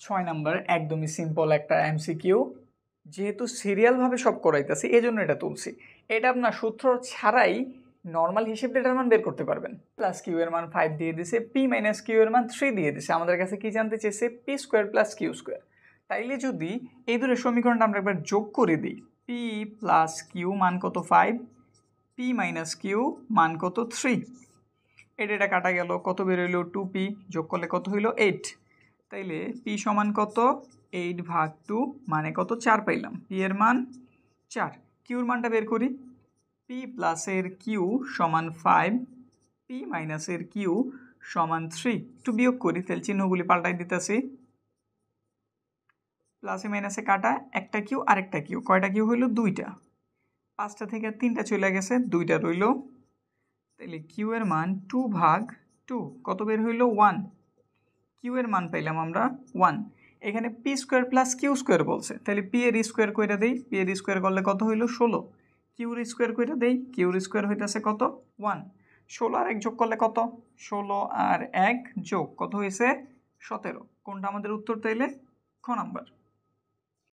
6 number একদমই simple একটা MCQ, যেহেতু সিরিয়ালভাবে সব করাইতেছি এজন্য এটা তুলছি। এটা আপনার সূত্র ছাড়াই নর্মাল হিসেব ডেটার মান বের করতে পারবেন। প্লাস কিউ এর মান 5 দিয়ে দিছে, পি মাইনাস কিউ এর মান 3 দিয়ে দিছে। আমাদের কাছে কি জানতে চেয়েছে? P square plus Q square. তাইলে যদি এই দুটো সমীকরণটা আমরা একবার যোগ করে দিই, পি প্লাস কিউ মান কত 5, পি মাইনাস কিউ মান কত 3, এটা কাটা গেল, কত বের হইলো 2p, যোগ করলে কত হইলো 8। তাইলে পি সমান কত? 8 ভাগ 2 মানে কত? 4 পাইলাম। পি এর মান 4। কিউর মানটা বের করি। পি প্লাসের কিউ সমান 5, পি মাইনাসের কিউ সমান 3। একটু বিয়োগ করি, তাহলে চিহ্নগুলি পাল্টাই দিতেছি। প্লাসে মাইনাসে কাটা, একটা কিউ আরেকটা কিউ, কয়টা কিউ হইলো? 2টা। 5টা থেকে 3টা চলে গেছে, 2টা রইল। তাহলে কিউ এর মান 2 ভাগ 2 কত বের হইলো? 1। কিউ এর মান পাইলাম আমরা 1। এখানে P square plus Q square বলছে, তাহলে পি এর স্কোয়ার কইরা দেই। পি এর স্কোয়ার করলে কত হইলো? 16। কিউর স্কোয়ার কইরা দেই। কিউর স্কোয়ার হইতেছে কত? 1। 16 আর 1 যোগ করলে কত? 16 আর 1 যোগ কত হয়েছে? 17। কোনটা আমাদের উত্তর তাইলে? খ নাম্বার।